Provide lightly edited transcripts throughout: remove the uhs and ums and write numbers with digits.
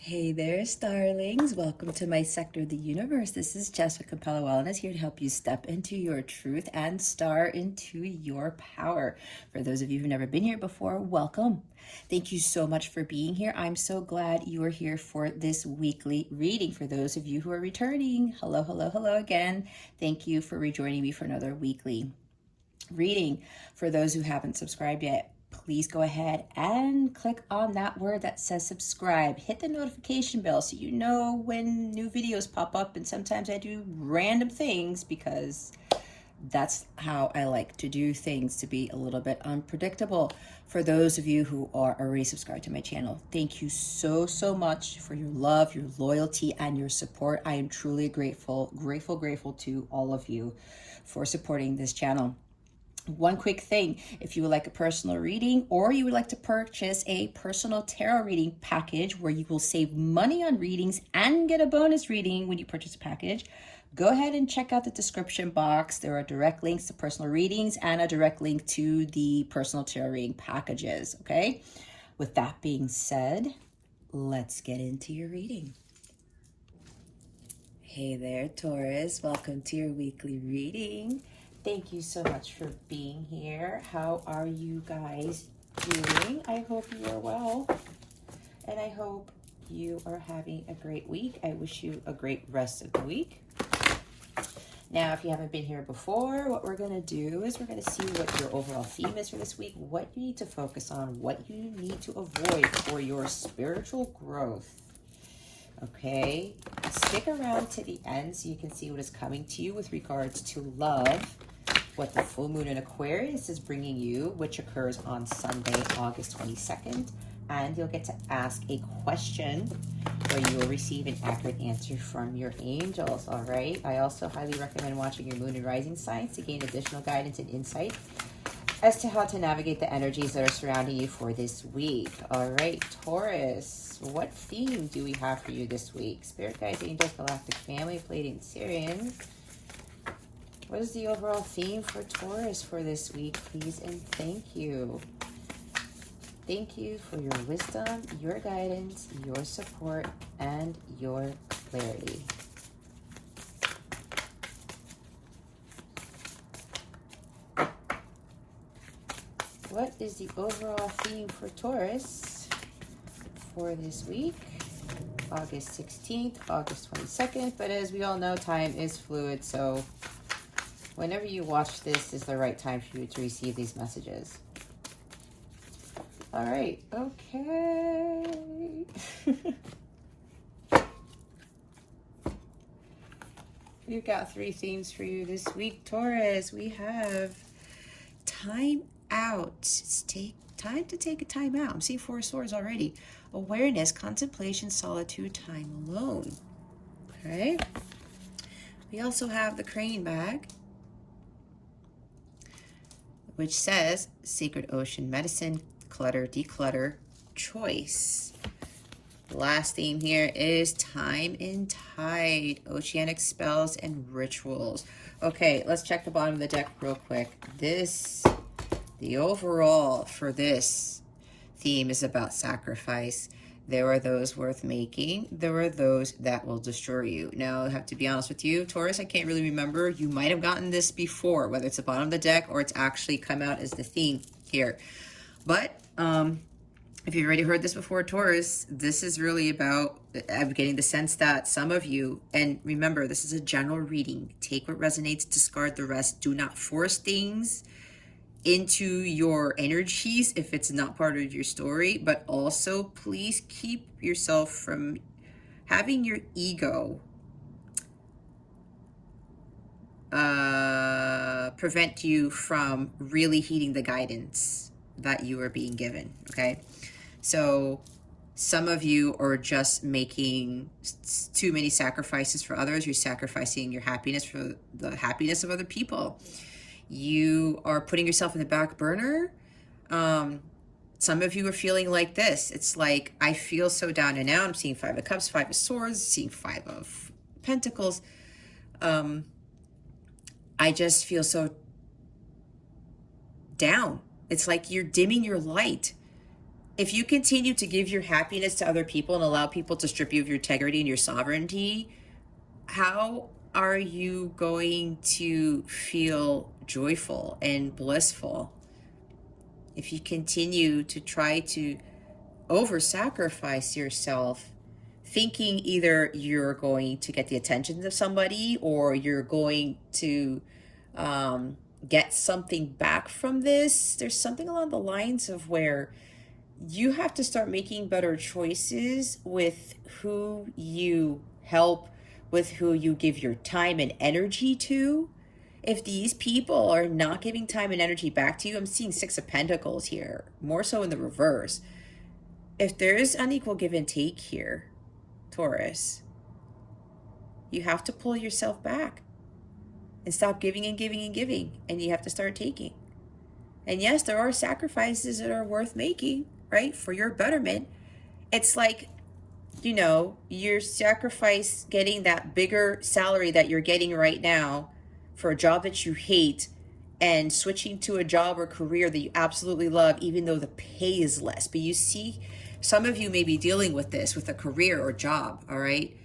Hey there, starlings. Welcome to my sector of the universe. This is Jess with Capella Wellness, here to help you step into your truth and star into your power. For those of you who've never been here before, welcome. Thank you so much for being here. I'm so glad you are here for this weekly reading. For those of you who are returning, hello, hello, hello again. Thank you for rejoining me for another weekly reading. For those who haven't subscribed yet, please go ahead and click on that word that says subscribe. Hit the notification bell so you know when new videos pop up. And sometimes I do random things because that's how I like to do things, to be a little bit unpredictable. For those of you who are already subscribed to my channel, thank you so much for your love, your loyalty, and your support. I am truly grateful to all of you for supporting this channel. One quick thing, if you would like a personal reading or you would like to purchase a personal tarot reading package where you will save money on readings and get a bonus reading when you purchase a package, go ahead and check out the description box. There are direct links to personal readings and a direct link to the personal tarot reading packages, okay? With that being said, let's get into your reading. Hey there, Taurus. Welcome to your weekly reading. Thank you so much for being here. How are you guys doing? I hope you are well, and I hope you are having a great week. I wish you a great rest of the week. Now, if you haven't been here before, what we're going to do is we're going to see what your overall theme is for this week, what you need to focus on, what you need to avoid for your spiritual growth. Okay, stick around to the end so you can see what is coming to you with regards to love, what the full moon in Aquarius is bringing you, which occurs on Sunday, August 22nd. And you'll get to ask a question where you will receive an accurate answer from your angels, all right? I also highly recommend watching your moon and rising signs to gain additional guidance and insight as to how to navigate the energies that are surrounding you for this week. All right, Taurus, what theme do we have for you this week? Spirit guides, angels, galactic family, Pleiadian, Sirian. What is the overall theme for Taurus for this week, please? And thank you. Thank you for your wisdom, your guidance, your support, and your clarity. What is the overall theme for Taurus for this week? August 16th, August 22nd. But as we all know, time is fluid, so whenever you watch this is the right time for you to receive these messages. All right, okay. We've got 3 themes for you this week, Taurus. We have time out. It's time to take a time out. I'm seeing 4 swords already. Awareness, contemplation, solitude, time alone. Okay. We also have the crane bag, which says sacred ocean, medicine, clutter, declutter, choice. The last theme here is time and tide, oceanic spells and rituals. Okay, let's check the bottom of the deck real quick. The overall for this theme is about sacrifice. There are those worth making. There are those that will destroy you. Now, I have to be honest with you, Taurus, I can't really remember. You might have gotten this before, whether it's the bottom of the deck or it's actually come out as the theme here. But if you've already heard this before, Taurus, this is really about, I'm getting the sense that some of you, and remember, this is a general reading. Take what resonates, discard the rest. Do not force things into your energies if it's not part of your story, but also please keep yourself from having your ego prevent you from really heeding the guidance that you are being given. Okay, so some of you are just making too many sacrifices for others. You're sacrificing your happiness for the happiness of other people. You are putting yourself in the back burner. Some of you are feeling like this. It's like, I feel so down and out. I'm seeing 5 of Cups, 5 of Swords, seeing 5 of Pentacles. I just feel so down. It's like you're dimming your light if you continue to give your happiness to other people and allow people to strip you of your integrity and your sovereignty, how are you going to feel joyful and blissful? If you continue to try to over-sacrifice yourself, thinking either you're going to get the attention of somebody or you're going to get something back from this, there's something along the lines of where you have to start making better choices with who you help, with who you give your time and energy to. If these people are not giving time and energy back to you, I'm seeing Six of Pentacles here, more so in the reverse. If there is unequal give and take here, Taurus, you have to pull yourself back and stop giving and giving and giving, and you have to start taking. And yes, there are sacrifices that are worth making, right, for your betterment. It's like, you know, you sacrifice getting that bigger salary that you're getting right now for a job that you hate and switching to a job or career that you absolutely love, even though the pay is less. But you see, some of you may be dealing with this with a career or job, all right?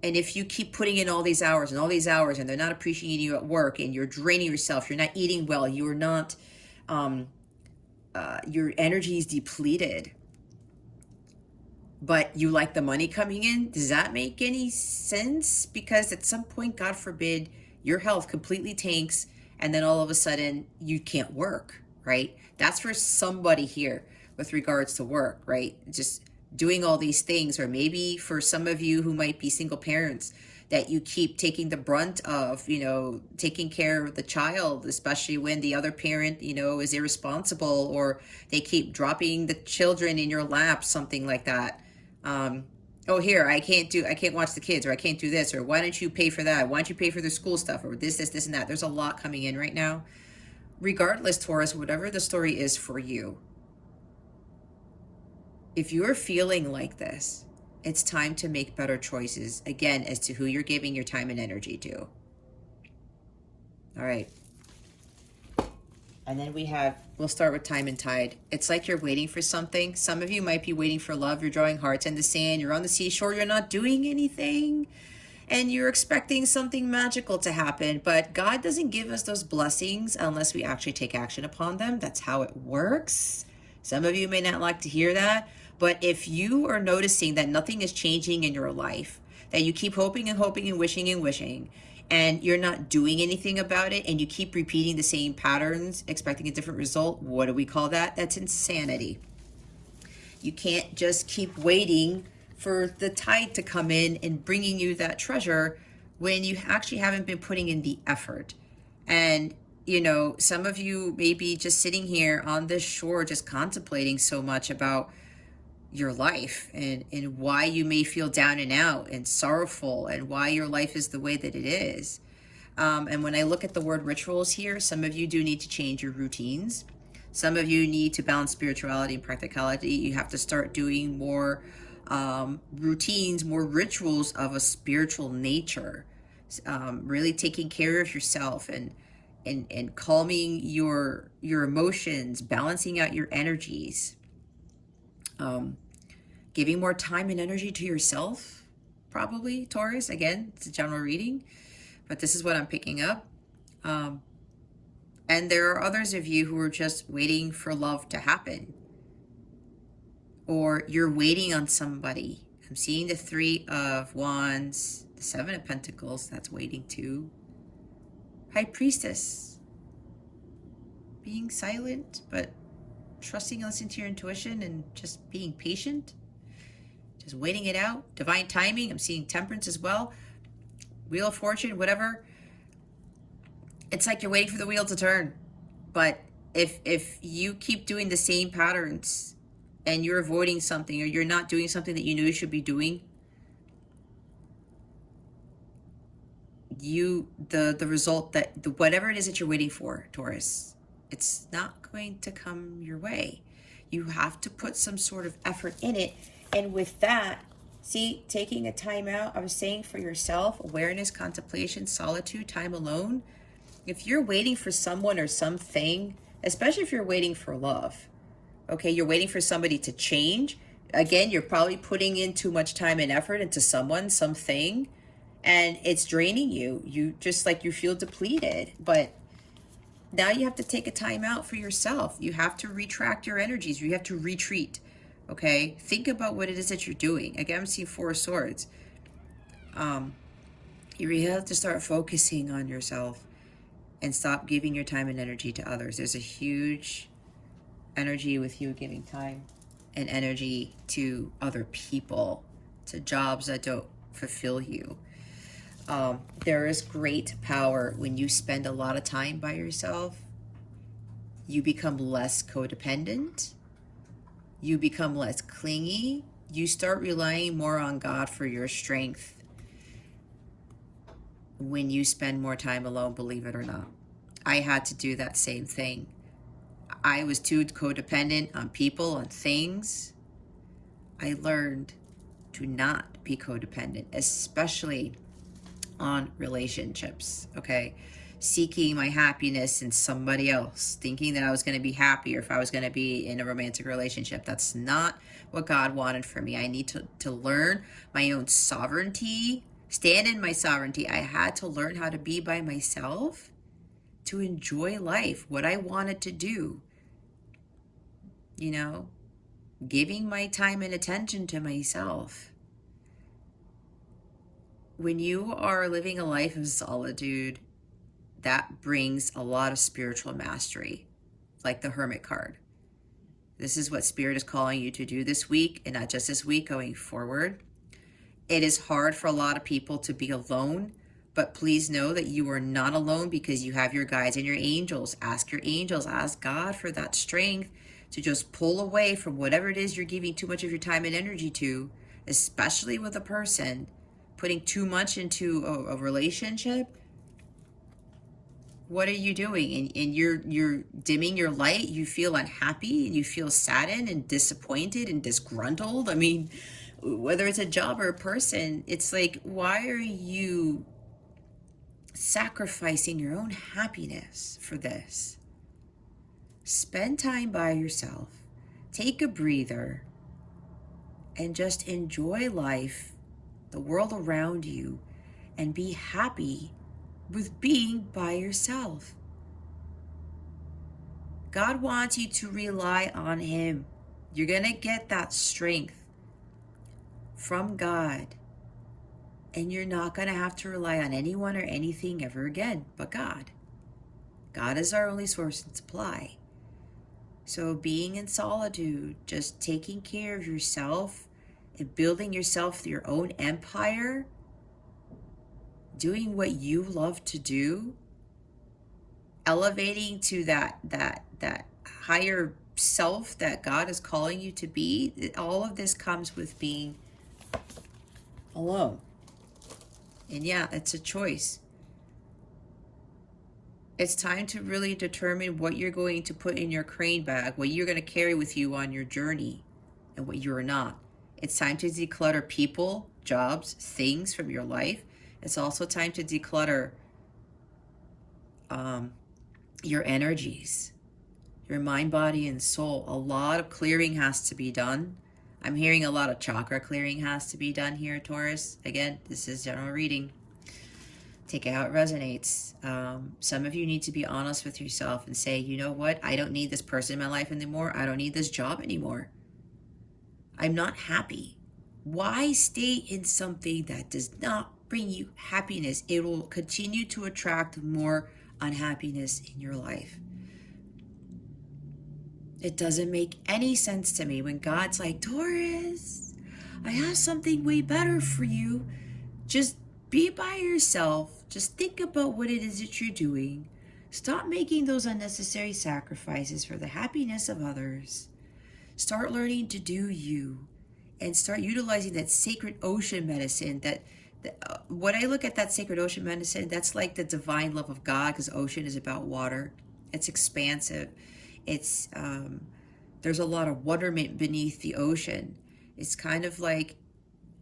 And if you keep putting in all these hours and all these hours and they're not appreciating you at work and you're draining yourself, you're not eating well, you're not, your energy is depleted, but you like the money coming in, does that make any sense? Because at some point, God forbid, your health completely tanks and then all of a sudden you can't work, right? That's for somebody here with regards to work, right? Just doing all these things, or maybe for some of you who might be single parents, that you keep taking the brunt of, you know, taking care of the child, especially when the other parent, you know, is irresponsible, or they keep dropping the children in your lap, something like that. Oh, here, I can't watch the kids, or I can't do this, or why don't you pay for that? Why don't you pay for their school stuff, or this, and that? There's a lot coming in right now. Regardless, Taurus, whatever the story is for you, if you're feeling like this, it's time to make better choices, again, as to who you're giving your time and energy to. All right. And then we'll start with time and tide. It's like you're waiting for something. Some of you might be waiting for love. You're drawing hearts in the sand. You're on the seashore. You're not doing anything. And you're expecting something magical to happen. But God doesn't give us those blessings unless we actually take action upon them. That's how it works. Some of you may not like to hear that. But if you are noticing that nothing is changing in your life, that you keep hoping and hoping and wishing, and you're not doing anything about it, and you keep repeating the same patterns, expecting a different result, what do we call that? That's insanity. You can't just keep waiting for the tide to come in and bringing you that treasure when you actually haven't been putting in the effort. And, you know, some of you may be just sitting here on this shore just contemplating so much about your life and why you may feel down and out and sorrowful and why your life is the way that it is. And when I look at the word rituals here, some of you do need to change your routines. Some of you need to balance spirituality and practicality. You have to start doing more routines, more rituals of a spiritual nature, really taking care of yourself and calming your emotions, balancing out your energies. Giving more time and energy to yourself, probably, Taurus. Again, it's a general reading, but this is what I'm picking up. And there are others of you who are just waiting for love to happen, or you're waiting on somebody. I'm seeing the Three of Wands, the Seven of Pentacles, that's waiting too. High Priestess, being silent, but trusting and listening to your intuition and just being patient, just waiting it out. Divine timing, I'm seeing Temperance as well. Wheel of Fortune, whatever. It's like you're waiting for the wheel to turn. But if you keep doing the same patterns and you're avoiding something, or you're not doing something that you knew you should be doing, the result, that whatever it is that you're waiting for, Taurus, it's not going to come your way. You have to put some sort of effort in it. And with that, see, taking a time out, I was saying, for yourself, awareness, contemplation, solitude, time alone. If you're waiting for someone or something, especially if you're waiting for love, Okay, you're waiting for somebody to change. Again, you're probably putting in too much time and effort into someone, something, and it's draining you. You just like you feel depleted. But now you have to take a time out for yourself. You have to retract your energies. You have to retreat. Okay, think about what it is that you're doing. Again, I'm seeing Four of Swords. You really have to start focusing on yourself and stop giving your time and energy to others. There's a huge energy with you giving time and energy to other people, to jobs that don't fulfill you. There is great power when you spend a lot of time by yourself. You become less codependent. You become less clingy. You start relying more on God for your strength when you spend more time alone, believe it or not. I had to do that same thing. I was too codependent on people, on things. I learned to not be codependent, especially on relationships, okay? Seeking my happiness in somebody else, thinking that I was going to be happier if I was going to be in a romantic relationship. That's not what God wanted for me. I need to learn my own sovereignty, stand in my sovereignty. I had to learn how to be by myself to enjoy life, what I wanted to do. You know, giving my time and attention to myself. When you are living a life of solitude, that brings a lot of spiritual mastery, like the Hermit card. This is what Spirit is calling you to do this week, and not just this week, going forward. It is hard for a lot of people to be alone, but please know that you are not alone because you have your guides and your angels. Ask your angels, ask God for that strength to just pull away from whatever it is you're giving too much of your time and energy to, especially with a person. Putting too much into a relationship, what are you doing? And you're dimming your light. You feel unhappy and you feel saddened and disappointed and disgruntled. I mean, whether it's a job or a person, it's like, why are you sacrificing your own happiness for this? Spend time by yourself. Take a breather and just enjoy life, the world around you, and be happy with being by yourself. God wants you to rely on Him. You're going to get that strength from God. And you're not going to have to rely on anyone or anything ever again but God. God is our only source and supply. So being in solitude, just taking care of yourself and building yourself your own empire, doing what you love to do, elevating to that higher self that God is calling you to be, all of this comes with being alone. And yeah, it's a choice. It's time to really determine what you're going to put in your crane bag, what you're going to carry with you on your journey, and what you're not. It's time to declutter people, jobs, things from your life. It's also time to declutter your energies, your mind, body, and soul. A lot of clearing has to be done. I'm hearing a lot of chakra clearing has to be done here, Taurus. Again, this is general reading. Take it how it resonates. Some of you need to be honest with yourself and say, you know what? I don't need this person in my life anymore. I don't need this job anymore. I'm not happy. Why stay in something that does not bring you happiness? It will continue to attract more unhappiness in your life. It doesn't make any sense to me when God's like, Taurus, I have something way better for you. Just be by yourself. Just think about what it is that you're doing. Stop making those unnecessary sacrifices for the happiness of others. Start learning to do you and start utilizing that sacred ocean medicine. When I look at that sacred ocean medicine, that's like the divine love of God, because ocean is about water. It's expansive. It's there's a lot of wonderment beneath the ocean. It's kind of like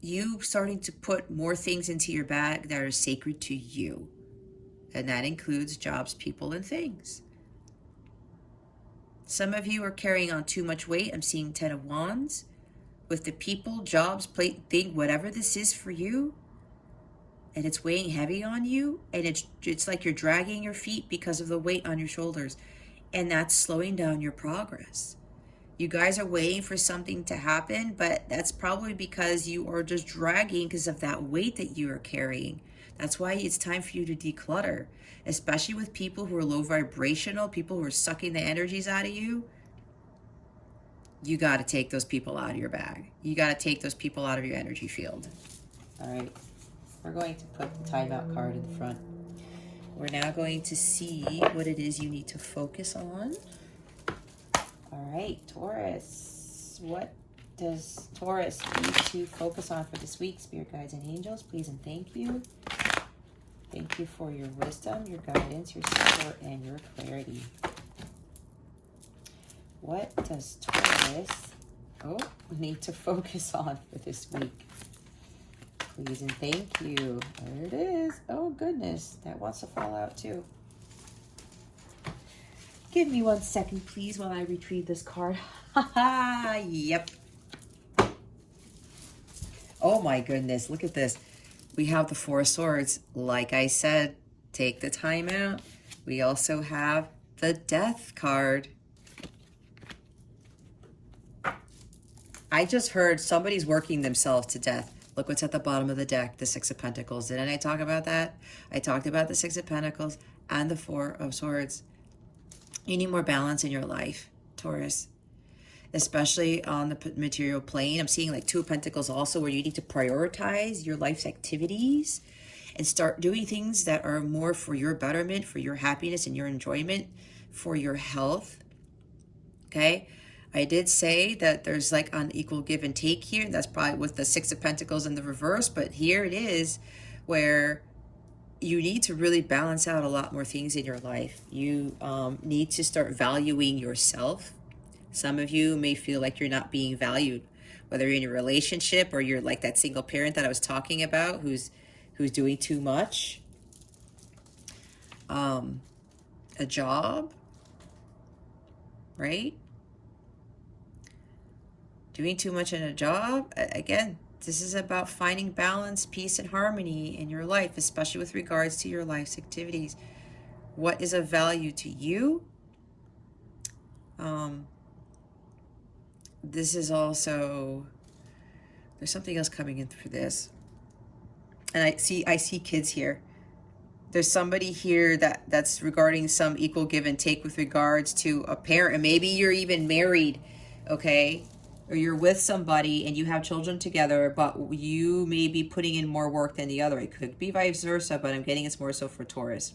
you starting to put more things into your bag that are sacred to you. And that includes jobs, people, and things. Some of you are carrying on too much weight. I'm seeing 10 of Wands. With the people, jobs, plate, thing, whatever this is for you, and it's weighing heavy on you, and it's like you're dragging your feet because of the weight on your shoulders, and that's slowing down your progress. You guys are waiting for something to happen, but that's probably because you are just dragging because of that weight that you are carrying. That's why it's time for you to declutter, especially with people who are low vibrational, people who are sucking the energies out of you. You got to take those people out of your bag. You got to take those people out of your energy field. All right. We're going to put the timeout card in the front. We're now going to see what it is you need to focus on. All right, Taurus. What does Taurus need to focus on for this week? Spirit guides and angels, please and thank you. Thank you for your wisdom, your guidance, your support, and your clarity. What does Taurus need to focus on for this week? Please and thank you. There it is. Oh, goodness. That wants to fall out, too. Give me 1 second, please, while I retrieve this card. Yep. Oh, my goodness. Look at this. We have the Four of Swords. Like I said, take the time out. We also have the Death card. I just heard somebody's working themselves to death. Look what's at the bottom of the deck, the Six of Pentacles. Didn't I talk about that? I talked about the Six of Pentacles and the Four of Swords. You need more balance in your life, Taurus, especially on the material plane. I'm seeing like Two of Pentacles also, where you need to prioritize your life's activities and start doing things that are more for your betterment, for your happiness and your enjoyment, for your health. Okay? I did say that there's like unequal give and take here. That's probably with the Six of Pentacles in the reverse, but here it is where you need to really balance out a lot more things in your life. You need to start valuing yourself. Some of you may feel like you're not being valued, whether you're in a relationship or you're like that single parent that I was talking about who's doing too much. A job, right? Doing too much in a job. Again, this is about finding balance, peace, and harmony in your life, especially with regards to your life's activities. What is of value to you? This is also, there's something else coming in for this. And I see kids here. There's somebody here that's regarding some equal give and take with regards to a parent. And maybe you're even married, okay? Or you're with somebody and you have children together, but you may be putting in more work than the other. It could be vice versa, but I'm getting it's more so for Taurus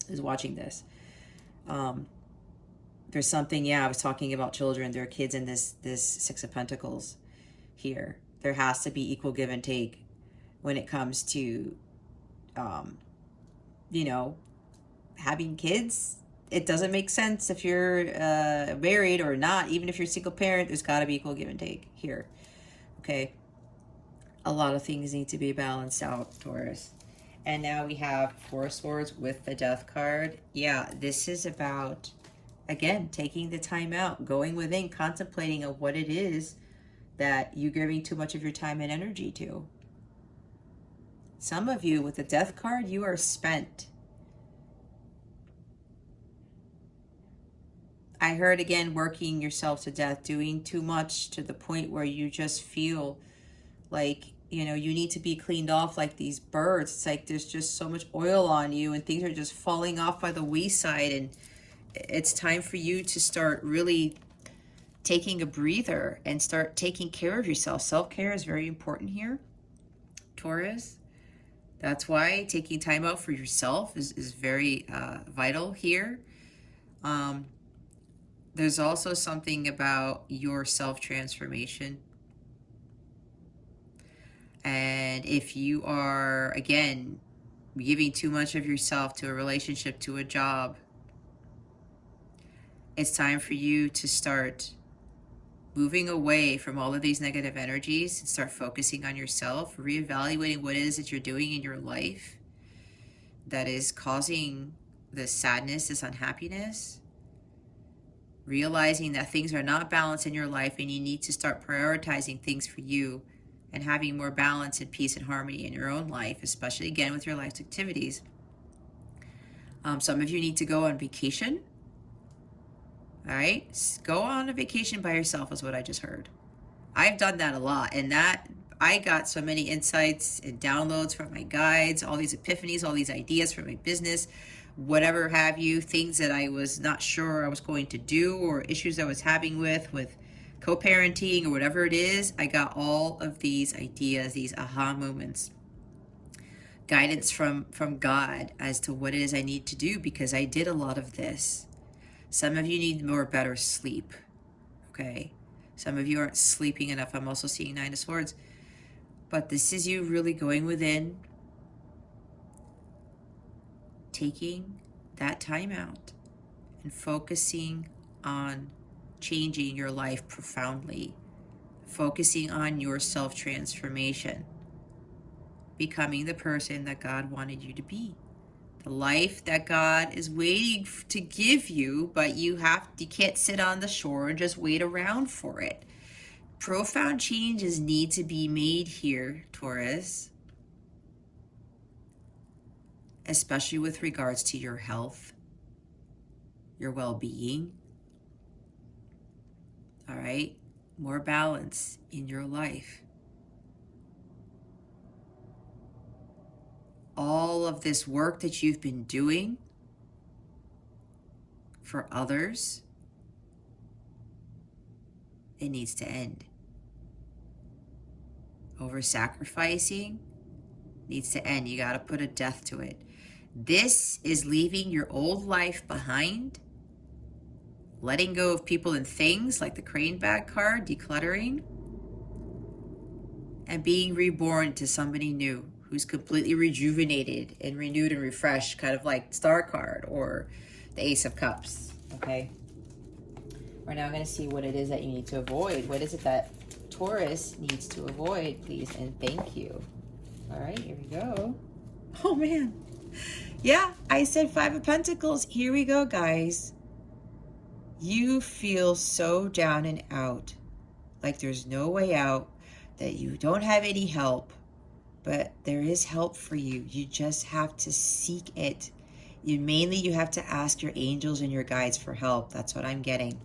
who's watching this. There's something, I was talking about children. There are kids in this Six of Pentacles here. There has to be equal give and take when it comes to, having kids. It doesn't make sense if you're married or not. Even if you're a single parent, there's got to be equal give and take here. Okay. A lot of things need to be balanced out, Taurus. And now we have Four of Swords with the Death card. Yeah, this is about, again, taking the time out, going within, contemplating of what it is that you're giving too much of your time and energy to. Some of you with the Death card, you are spent. I heard again, working yourself to death, doing too much to the point where you just feel like, you need to be cleaned off like these birds. It's like there's just so much oil on you and things are just falling off by the wayside. And it's time for you to start really taking a breather and start taking care of yourself. Self-care is very important here, Taurus. That's why taking time out for yourself is very vital here. There's also something about your self-transformation. And if you are, again, giving too much of yourself to a relationship, to a job, it's time for you to start moving away from all of these negative energies and start focusing on yourself, reevaluating what it is that you're doing in your life that is causing this sadness, this unhappiness. realizing that things are not balanced in your life and you need to start prioritizing things for you and having more balance and peace and harmony in your own life, especially again with your life's activities. Some of you need to go on vacation. All right, go on a vacation by yourself is what I just heard. I've done that a lot, and that I got so many insights and downloads from my guides, all these epiphanies, all these ideas for my business, whatever have you, things that I was not sure I was going to do, or issues I was having with co-parenting or whatever it is. I got all of these ideas, these aha moments, guidance from God as to what it is I need to do, because I did a lot of this. Some of you need more better sleep, okay? Some of you aren't sleeping enough. I'm also seeing Nine of Swords. But this is you really going within, taking that time out and focusing on changing your life profoundly, focusing on your self-transformation, becoming the person that God wanted you to be, the life that God is waiting to give you, but you can't sit on the shore and just wait around for it. Profound changes need to be made here, Taurus, especially with regards to your health, your well-being. All right, more balance in your life. All of this work that you've been doing for others, it needs to end. Over-sacrificing needs to end. You got to put a death to it. This is leaving your old life behind, letting go of people and things like the crane bag card, decluttering, and being reborn to somebody new who's completely rejuvenated and renewed and refreshed, kind of like Star card or the Ace of Cups, okay? We're now going to see what it is that you need to avoid. What is it that Taurus needs to avoid, please, and thank you. All right, here we go. Oh, man. Yeah, I said Five of Pentacles. Here we go, guys. You feel so down and out, like there's no way out, that you don't have any help, but there is help for you. You just have to seek it. You have to ask your angels and your guides for help. That's what I'm getting.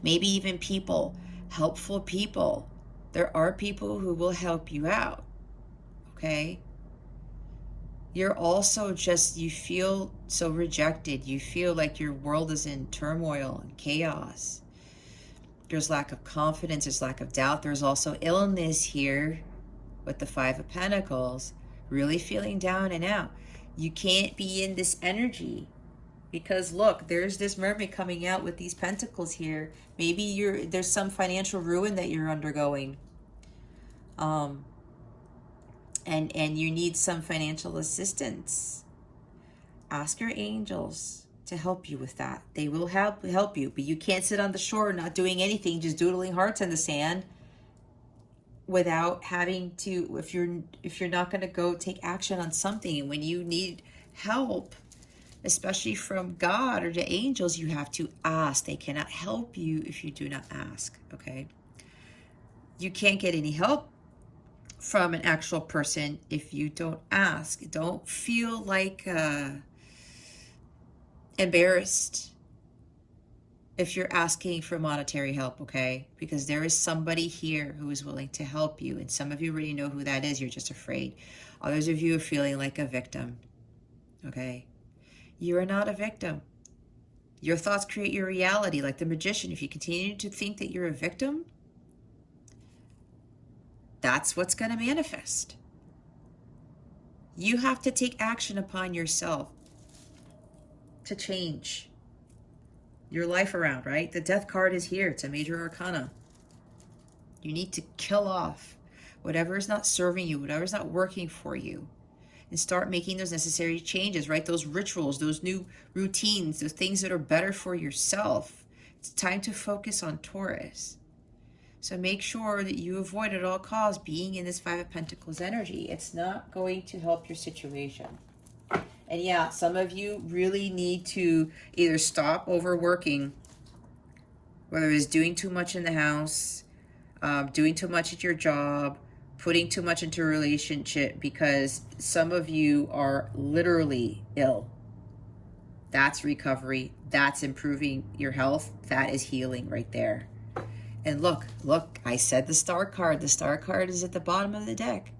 Maybe even people, helpful people. There are people who will help you out, okay? You're also you feel so rejected. You feel like your world is in turmoil and chaos. There's lack of confidence, there's lack of doubt. There's also illness here with the Five of Pentacles, really feeling down and out. You can't be in this energy because look, there's this mermaid coming out with these pentacles here. Maybe there's some financial ruin that you're undergoing. And you need some financial assistance. Ask your angels to help you with that. They will help you, but you can't sit on the shore not doing anything, just doodling hearts in the sand without having to, if you're not going to go take action on something. And when you need help, especially from God or the angels, you have to ask. They cannot help you if you do not ask, okay? You can't get any help from an actual person if you don't ask. Don't feel like embarrassed if you're asking for monetary help, okay? Because there is somebody here who is willing to help you, and some of you already know who that is. You're just afraid. Others of you are feeling like a victim, okay? You are not a victim. Your thoughts create your reality, like the magician. If you continue to think that you're a victim, that's what's going to manifest. You have to take action upon yourself to change your life around, right? The death card is here. It's a major arcana. You need to kill off whatever is not serving you, whatever is not working for you, and start making those necessary changes, right? Those rituals, those new routines, those things that are better for yourself. It's time to focus on Taurus. So make sure that you avoid at all costs being in this Five of Pentacles energy. It's not going to help your situation. And yeah, some of you really need to either stop overworking whether it's doing too much in the house, doing too much at your job, putting too much into a relationship, because some of you are literally ill. That's recovery. That's improving your health. That is healing right there. And look, I said the star card. The star card is at the bottom of the deck.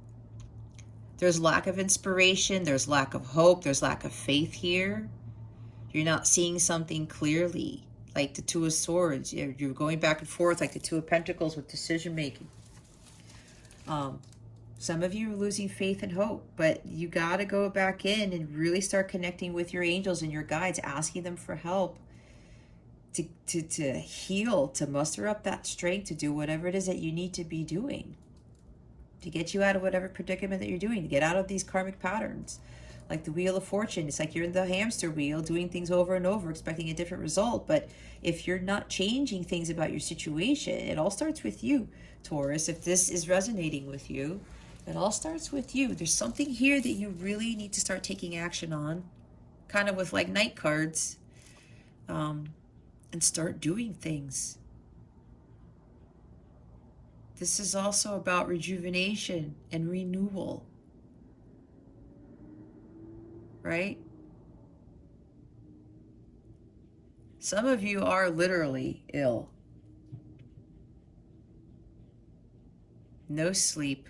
There's lack of inspiration. There's lack of hope. There's lack of faith here. You're not seeing something clearly, like the Two of Swords. You're going back and forth like the Two of Pentacles with decision making. Some of you are losing faith and hope, but you got to go back in and really start connecting with your angels and your guides, asking them for help to heal, to muster up that strength, to do whatever it is that you need to be doing, to get you out of whatever predicament that you're doing, to get out of these karmic patterns. Like the Wheel of Fortune, it's like you're in the hamster wheel doing things over and over, expecting a different result. But if you're not changing things about your situation, it all starts with you, Taurus. If this is resonating with you, it all starts with you. There's something here that you really need to start taking action on, kind of with like Knight cards, and start doing things. This is also about rejuvenation and renewal, right? Some of you are literally ill. No sleep,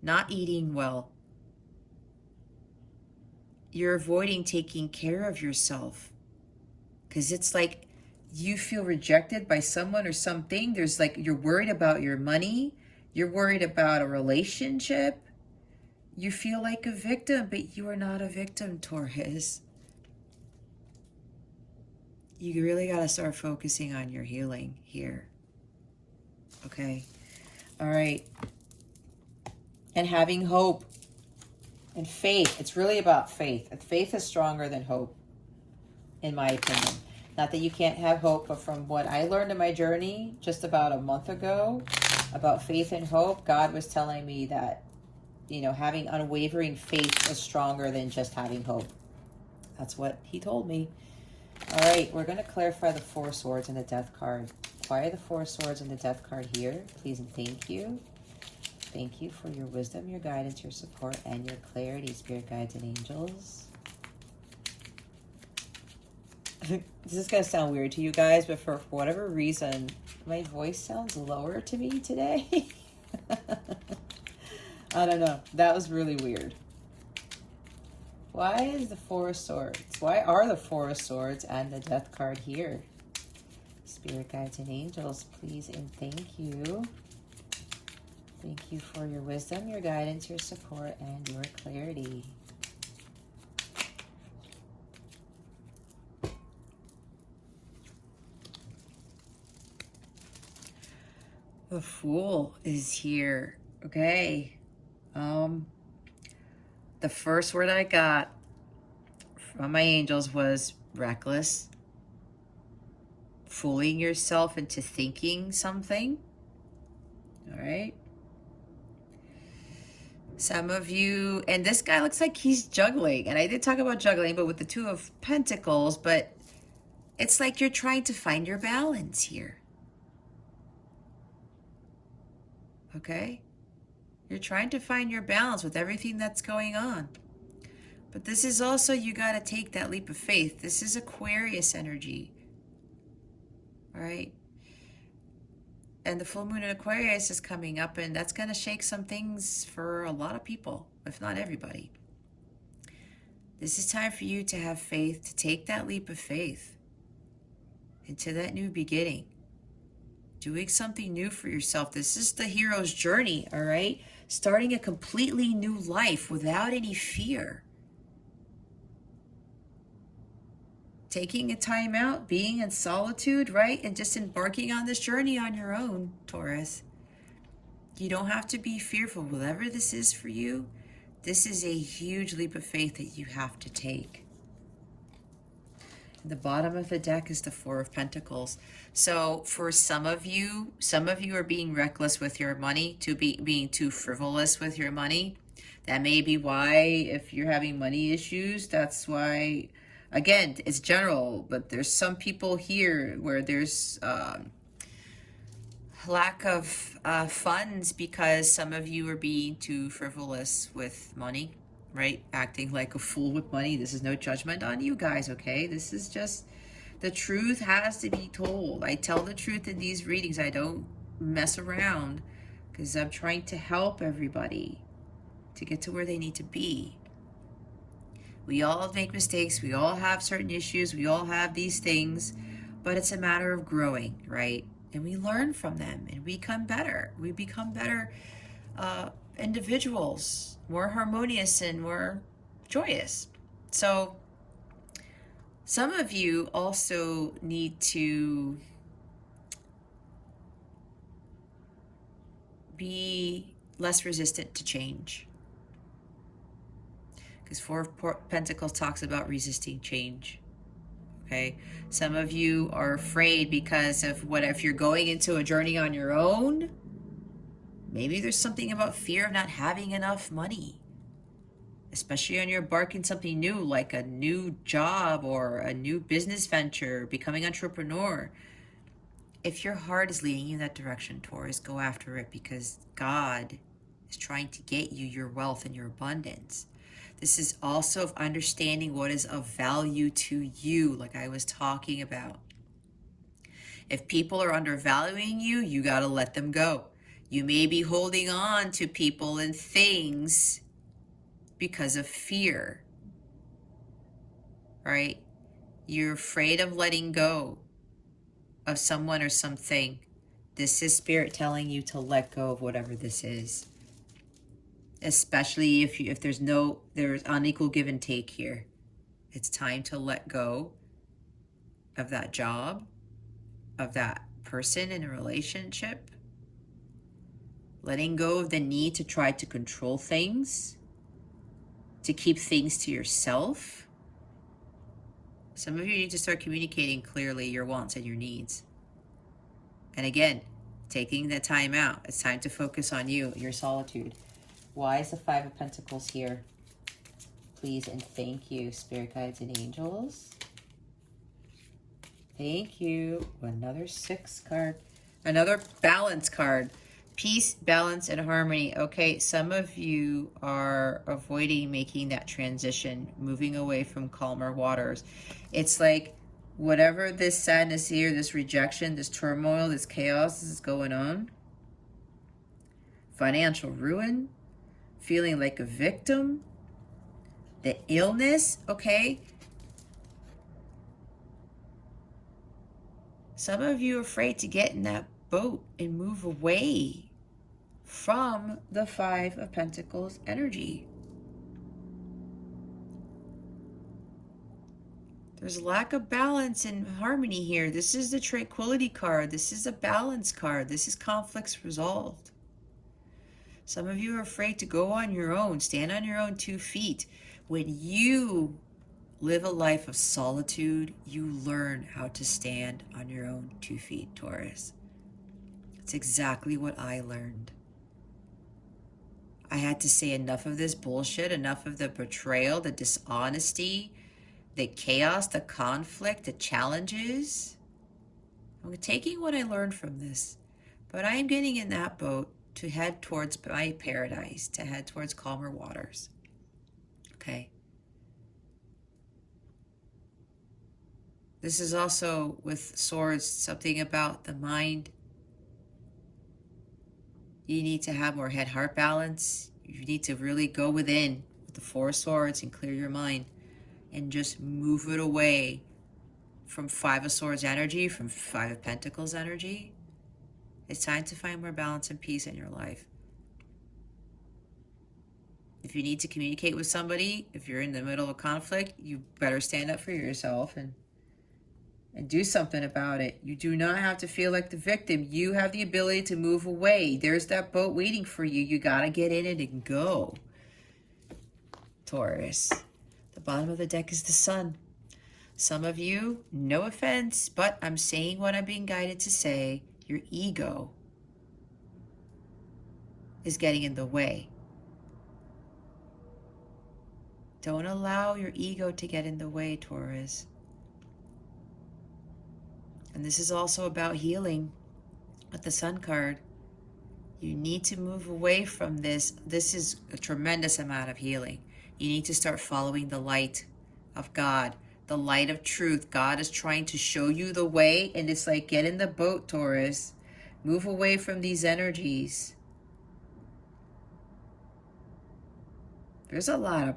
not eating well. You're avoiding taking care of yourself because it's like you feel rejected by someone or something. There's like, you're worried about your money. You're worried about a relationship. You feel like a victim, but you are not a victim, Taurus. You really got to start focusing on your healing here. Okay. All right. And having hope and faith. It's really about faith. Faith is stronger than hope, in my opinion. Not that you can't have hope, but from what I learned in my journey just about a month ago about faith and hope, God was telling me that, you know, having unwavering faith is stronger than just having hope. That's what he told me. All right, we're going to clarify the Four of Swords and the Death card. Why are the Four of Swords and the Death card here? Please and thank you. Thank you for your wisdom, your guidance, your support, and your clarity, spirit guides and angels. This is going to sound weird to you guys, but for whatever reason, my voice sounds lower to me today. I don't know. That was really weird. Why is the Four of Swords? Why are the Four of Swords and the Death card here? Spirit guides and angels, please and thank you. Thank you for your wisdom, your guidance, your support, and your clarity. The Fool is here. Okay. The first word I got from my angels was reckless. Fooling yourself into thinking something. All right. Some of you, and this guy looks like he's juggling. And I did talk about juggling, but with the Two of Pentacles, but it's like you're trying to find your balance here. Okay? You're trying to find your balance with everything that's going on. But this is also, you got to take that leap of faith. This is Aquarius energy. All right? And the full moon in Aquarius is coming up, and that's going to shake some things for a lot of people, if not everybody. This is time for you to have faith, to take that leap of faith into that new beginning. Doing something new for yourself. This is the hero's journey, all right? Starting a completely new life without any fear. Taking a time out, being in solitude, right? And just embarking on this journey on your own, Taurus. You don't have to be fearful. Whatever this is for you, this is a huge leap of faith that you have to take. The bottom of the deck is the Four of Pentacles. So for some of you are being reckless with your money, being too frivolous with your money. That may be why, if you're having money issues, that's why Again, it's general, but there's some people here where there's lack of funds because some of you are being too frivolous with money, right? Acting like a fool with money. This is no judgment on you guys, okay? This is just, the truth has to be told. I tell the truth in these readings. I don't mess around because I'm trying to help everybody to get to where they need to be. We all make mistakes. We all have certain issues. We all have these things, but it's a matter of growing, right? And we learn from them and we become better. We become better individuals, more harmonious and more joyous. So some of you also need to be less resistant to change. Because Four of Pentacles talks about resisting change. Okay, some of you are afraid because of what if you're going into a journey on your own. Maybe there's something about fear of not having enough money, especially when you're embarking something new, like a new job or a new business venture, becoming an entrepreneur. If your heart is leading you in that direction, Taurus, go after it, because God is trying to get you your wealth and your abundance. This is also of understanding what is of value to you, like I was talking about. If people are undervaluing you, you got to let them go. You may be holding on to people and things because of fear, right? You're afraid of letting go of someone or something. This is Spirit telling you to let go of whatever this is. Especially if there's unequal give and take here. It's time to let go of that job, of that person in a relationship. Letting go of the need to try to control things, to keep things to yourself. Some of you need to start communicating clearly your wants and your needs. And again, taking the time out. It's time to focus on you, your solitude. Why is the Five of Pentacles here? Please and thank you, Spirit Guides and Angels. Thank you. Another 6 card. Another balance card. Peace, balance, and harmony. Okay, some of you are avoiding making that transition, moving away from calmer waters. It's like whatever this sadness here, this rejection, this turmoil, this chaos is going on. Financial ruin. Feeling like a victim. The illness, okay? Some of you are afraid to get in that boat and move away from the Five of Pentacles energy. There's lack of balance and harmony here. This is the Tranquility card. This is a balance card. This is conflicts resolved. Some of you are afraid to go on your own, stand on your own 2 feet. When you live a life of solitude, you learn how to stand on your own 2 feet, Taurus. It's exactly what I learned. I had to say enough of this bullshit, enough of the betrayal, the dishonesty, the chaos, the conflict, the challenges. I'm taking what I learned from this, but I am getting in that boat to head towards my paradise, to head towards calmer waters. Okay. This is also with swords, something about the mind. You need to have more head-heart balance. You need to really go within with the 4 of Swords and clear your mind and just move it away from 5 of Swords energy, from 5 of Pentacles energy. It's time to find more balance and peace in your life. If you need to communicate with somebody, if you're in the middle of a conflict, you better stand up for yourself and do something about it. You do not have to feel like the victim. You have the ability to move away. There's that boat waiting for you. You got to get in it and go. Taurus. The bottom of the deck is the Sun. Some of you, no offense, but I'm saying what I'm being guided to say. Your ego is getting in the way. Don't allow your ego to get in the way, Taurus. And this is also about healing with the Sun card. You need to move away from this. This is a tremendous amount of healing. You need to start following the light of God, the light of truth. God is trying to show you the way, and it's like, get in the boat, Taurus. Move away from these energies. There's a lot of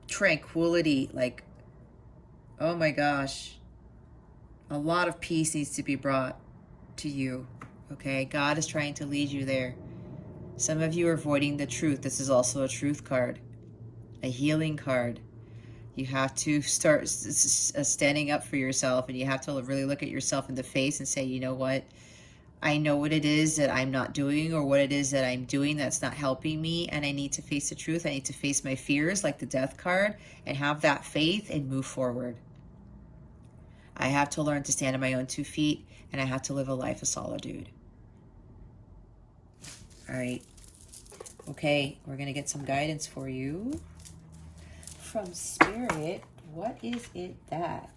tranquility, like, oh my gosh. A lot of peace needs to be brought to you, okay? God is trying to lead you there. Some of you are avoiding the truth. This is also a truth card, a healing card. You have to start standing up for yourself, and you have to really look at yourself in the face and say, you know what? I know what it is that I'm not doing, or what it is that I'm doing that's not helping me, and I need to face the truth. I need to face my fears, like the Death card, and have that faith and move forward. I have to learn to stand on my own 2 feet, and I have to live a life of solitude. All right. Okay, we're going to get some guidance for you from Spirit. What is it that?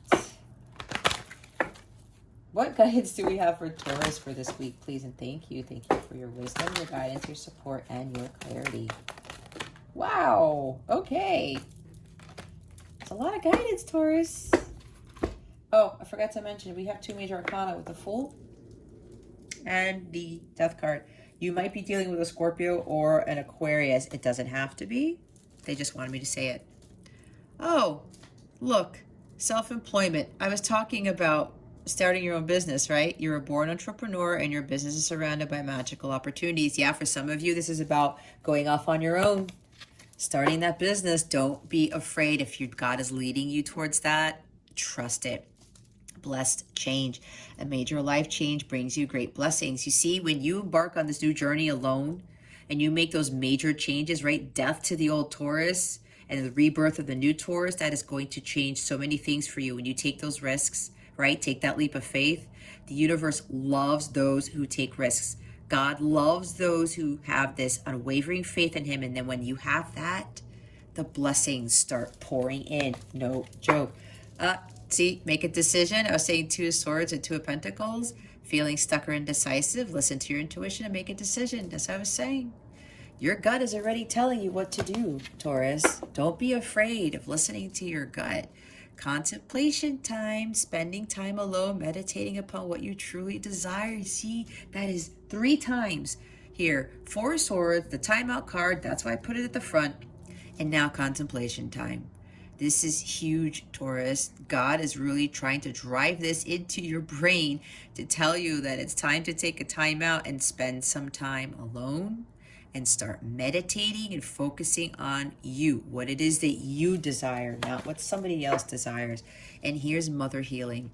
What guidance do we have for Taurus for this week, please? And thank you. Thank you for your wisdom, your guidance, your support, and your clarity. Wow. Okay. It's a lot of guidance, Taurus. Oh, I forgot to mention, we have 2 major arcana with the Fool and the Death card. You might be dealing with a Scorpio or an Aquarius. It doesn't have to be. They just wanted me to say it. Oh, look, self-employment. I was talking about starting your own business, right? You're a born entrepreneur, and your business is surrounded by magical opportunities. Yeah, for some of you, this is about going off on your own, starting that business. Don't be afraid. If God is leading you towards that, trust it. Blessed change. A major life change brings you great blessings. You see, when you embark on this new journey alone and you make those major changes, right? Death to the old Taurus and the rebirth of the new Taurus, that is going to change so many things for you. When you take those risks, right? Take that leap of faith. The universe loves those who take risks. God loves those who have this unwavering faith in him. And then when you have that, the blessings start pouring in. No joke. See, make a decision. I was saying 2 of Swords and 2 of Pentacles. Feeling stuck or indecisive, listen to your intuition and make a decision. That's what I was saying. Your gut is already telling you what to do, Taurus. Don't be afraid of listening to your gut. Contemplation time, spending time alone, meditating upon what you truly desire. See, that is 3 times here. 4 of Swords, the timeout card. That's why I put it at the front. And now contemplation time. This is huge, Taurus. God is really trying to drive this into your brain to tell you that it's time to take a time out and spend some time alone and start meditating and focusing on you, what it is that you desire, not what somebody else desires. And here's mother healing.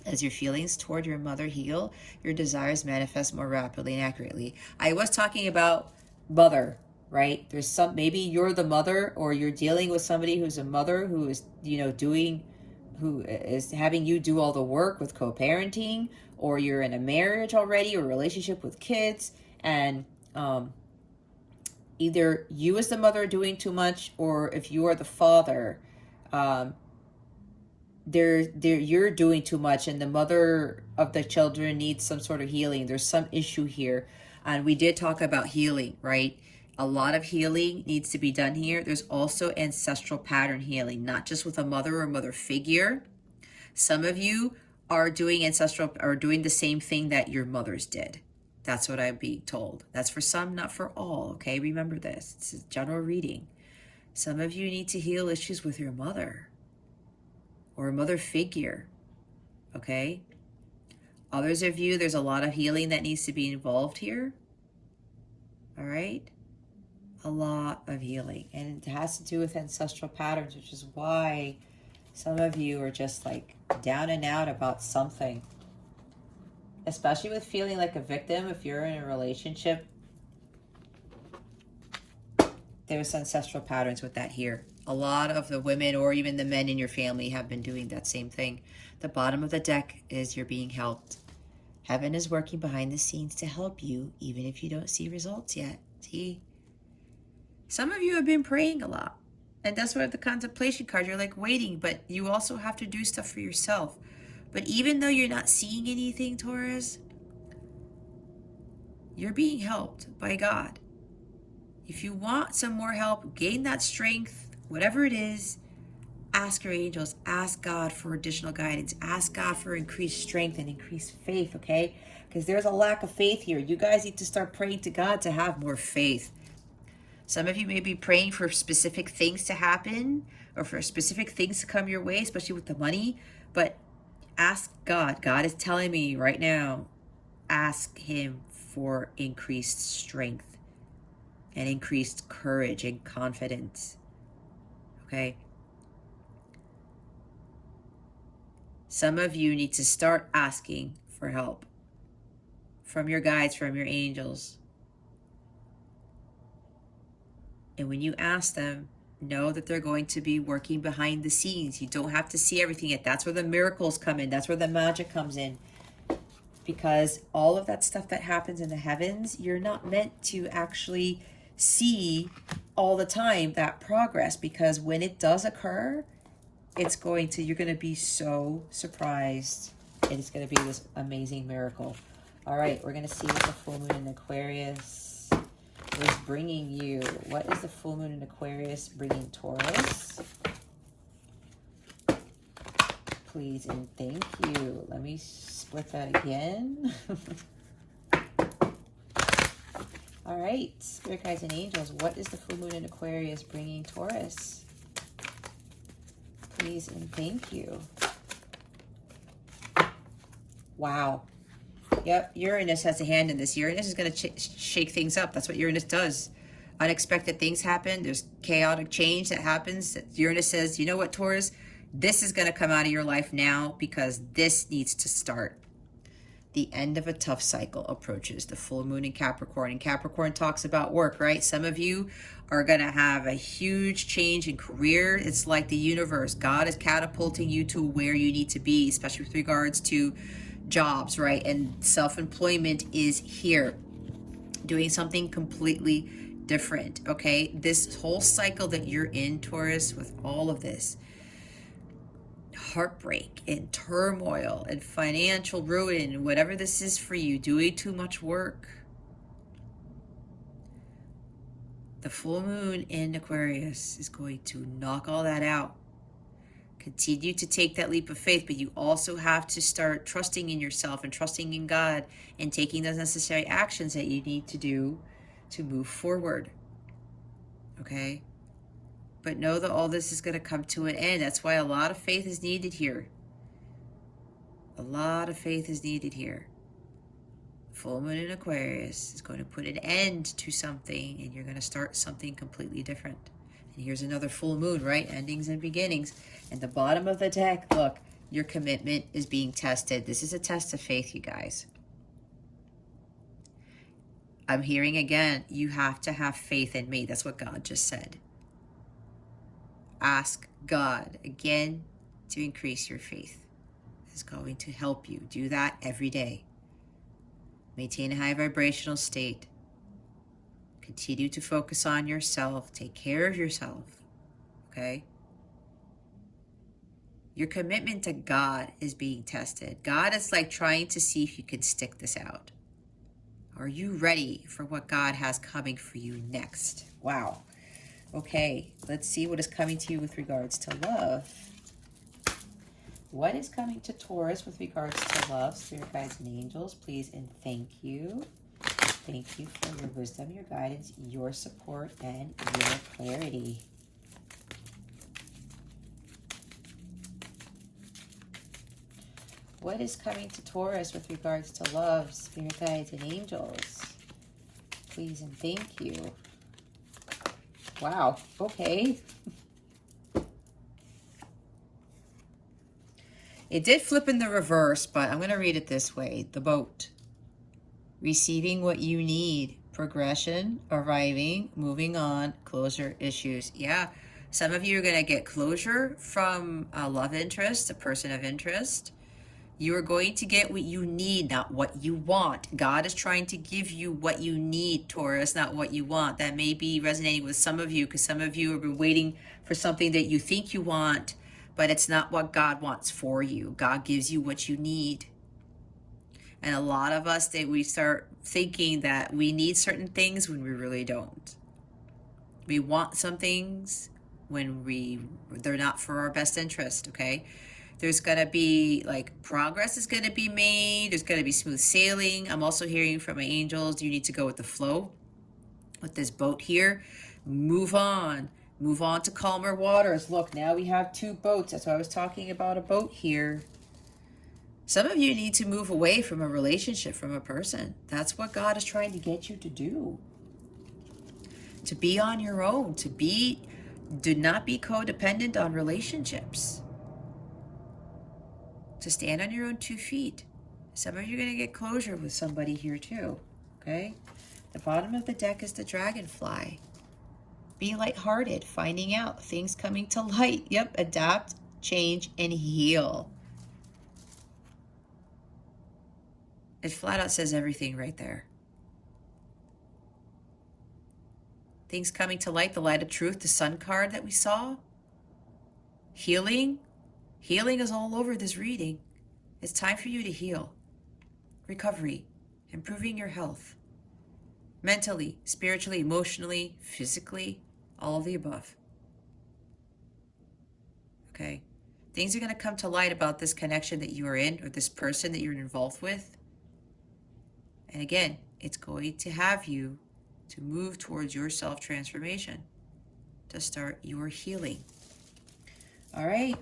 As your feelings toward your mother heal, your desires manifest more rapidly and accurately. I was talking about mother, right? There's some, maybe you're the mother, or you're dealing with somebody who's a mother who is, who is having you do all the work with co-parenting, or you're in a marriage already or a relationship with kids, and either you as the mother are doing too much, or if you are the father, you're doing too much, and the mother of the children needs some sort of healing. There's some issue here. And we did talk about healing, right? A lot of healing needs to be done here. There's also ancestral pattern healing, not just with a mother or mother figure. Some of you are doing doing the same thing that your mothers did. That's what I'm being told. That's for some, not for all, okay? Remember this. It's a general reading. Some of you need to heal issues with your mother or a mother figure, okay? Others of you, there's a lot of healing that needs to be involved here, all right? A lot of healing, and it has to do with ancestral patterns, which is why some of you are just like down and out about something, especially with feeling like a victim. If you're in a relationship, there's ancestral patterns with that here. A lot of the women or even the men in your family have been doing that same thing. The bottom of the deck is you're being helped. Heaven is working behind the scenes to help you, even if you don't see results yet. See? Some of you have been praying a lot. And that's what the contemplation card, you're like waiting, but you also have to do stuff for yourself. But even though you're not seeing anything, Taurus, you're being helped by God. If you want some more help, gain that strength, whatever it is, ask your angels, ask God for additional guidance, ask God for increased strength and increased faith, okay? Because there's a lack of faith here. You guys need to start praying to God to have more faith. Some of you may be praying for specific things to happen or for specific things to come your way, especially with the money. But ask God. God is telling me right now, ask him for increased strength and increased courage and confidence. Okay? Some of you need to start asking for help from your guides, from your angels. And when you ask them, know that they're going to be working behind the scenes. You don't have to see everything yet. That's where the miracles come in. That's where the magic comes in. Because all of that stuff that happens in the heavens, you're not meant to actually see all the time that progress. Because when it does occur, you're going to be so surprised. It's going to be this amazing miracle. All right, we're going to see what the full moon in Aquarius is bringing you. What is the full moon in Aquarius bringing Taurus? Please and thank you. Let me split that again. All right, Spirit Guides and Angels, what is the full moon in Aquarius bringing Taurus? Please and thank you. Wow. Yep, Uranus has a hand in this. Uranus is going to shake things up. That's what Uranus does. Unexpected things happen. There's chaotic change that happens. Uranus says, you know what, Taurus? This is going to come out of your life now because this needs to start. The end of a tough cycle approaches. The full moon in Capricorn. And Capricorn talks about work, right? Some of you are going to have a huge change in career. It's like the universe. God is catapulting you to where you need to be, especially with regards to jobs, right? And self-employment is here. Doing something completely different, okay? This whole cycle that you're in, Taurus, with all of this heartbreak and turmoil and financial ruin and whatever this is for you, doing too much work. The full moon in Aquarius is going to knock all that out. Continue to take that leap of faith, but you also have to start trusting in yourself and trusting in God and taking those necessary actions that you need to do to move forward. Okay? But know that all this is going to come to an end. That's why a lot of faith is needed here. A lot of faith is needed here. Full moon in Aquarius is going to put an end to something, and you're going to start something completely different. And here's another full moon, right? Endings and beginnings. And the bottom of the deck, look, your commitment is being tested. This is a test of faith, you guys. I'm hearing again, you have to have faith in me. That's what God just said. Ask God again to increase your faith. It's going to help you. Do that every day. Maintain a high vibrational state. Continue to focus on yourself. Take care of yourself. Okay? Your commitment to God is being tested. God is like trying to see if you can stick this out. Are you ready for what God has coming for you next? Wow. Okay, let's see what is coming to you with regards to love. What is coming to Taurus with regards to love? Spirit Guides and Angels, please and thank you. Thank you for your wisdom, your guidance, your support, and your clarity. What is coming to Taurus with regards to love, Spirit Guides and Angels? Please and thank you. Wow, okay. It did flip in the reverse, but I'm going to read it this way. The boat. Receiving what you need. Progression, arriving, moving on, closure, issues. Yeah, some of you are going to get closure from a love interest, a person of interest. You are going to get what you need, not what you want. God is trying to give you what you need, Taurus, not what you want. That may be resonating with some of you, because some of you have been waiting for something that you think you want, but it's not what God wants for you. God gives you what you need. And a lot of us, we start thinking that we need certain things when we really don't. We want some things when they're not for our best interest, okay? There's going to be, like, progress is going to be made. There's going to be smooth sailing. I'm also hearing from my angels, you need to go with the flow with this boat here. Move on. Move on to calmer waters. Look, now we have 2 boats. That's why I was talking about a boat here. Some of you need to move away from a relationship, from a person. That's what God is trying to get you to do. To be on your own. Do not be codependent on relationships. To stand on your own 2 feet. Some of you are going to get closure with somebody here too. Okay? The bottom of the deck is the dragonfly. Be lighthearted, finding out, things coming to light. Yep, adapt, change, and heal. It flat out says everything right there. Things coming to light, the light of truth, the sun card that we saw. Healing. Healing is all over this reading. It's time for you to heal. Recovery. Improving your health. Mentally, spiritually, emotionally, physically, all of the above. Okay? Things are going to come to light about this connection that you are in, or this person that you're involved with. And again, it's going to have you to move towards your self-transformation, to start your healing. All right,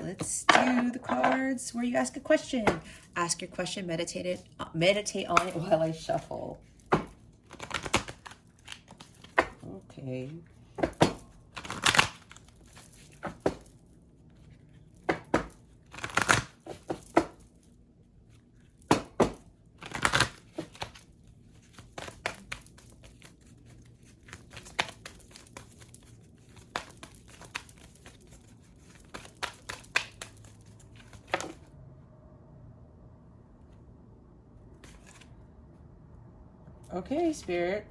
let's do the cards where you ask a question. Ask your question, meditate on it while I shuffle. Okay. Okay, Spirit.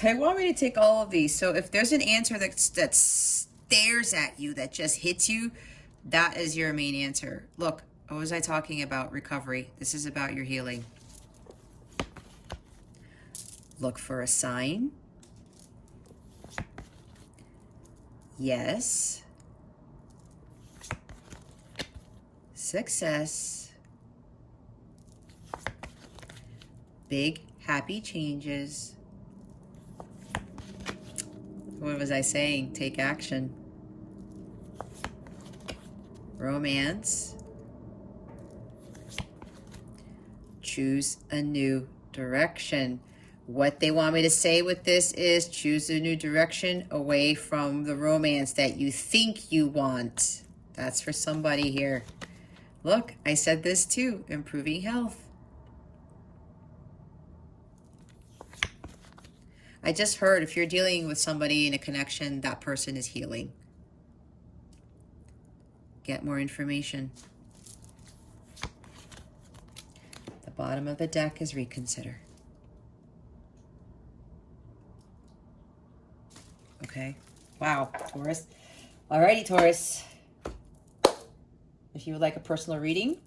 They want me to take all of these. So if there's an answer that stares at you, that just hits you, that is your main answer. Look, what was I talking about? Recovery. This is about your healing. Look for a sign. Yes. Success. Big, happy changes. What was I saying? Take action. Romance. Choose a new direction. What they want me to say with this is choose a new direction away from the romance that you think you want. That's for somebody here. Look, I said this too. Improving health. I just heard if you're dealing with somebody in a connection, that person is healing. Get more information. The bottom of the deck is reconsider. Okay. Wow, Taurus. Alrighty, Taurus. If you would like a personal reading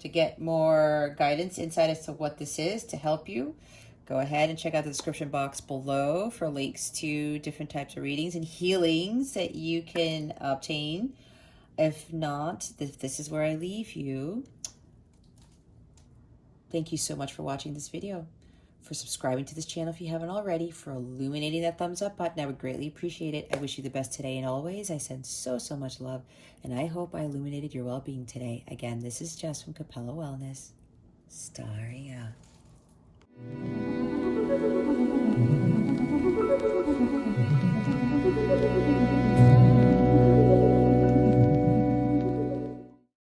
to get more guidance, insight as to what this is to help you, go ahead and check out the description box below for links to different types of readings and healings that you can obtain. If not, this is where I leave you. Thank you so much for watching this video, for subscribing to this channel if you haven't already, for illuminating that thumbs up button. I would greatly appreciate it. I wish you the best today and always. I send so much love, and I hope I illuminated your well-being today. Again, this is Jess from Capella Wellness. Starry out.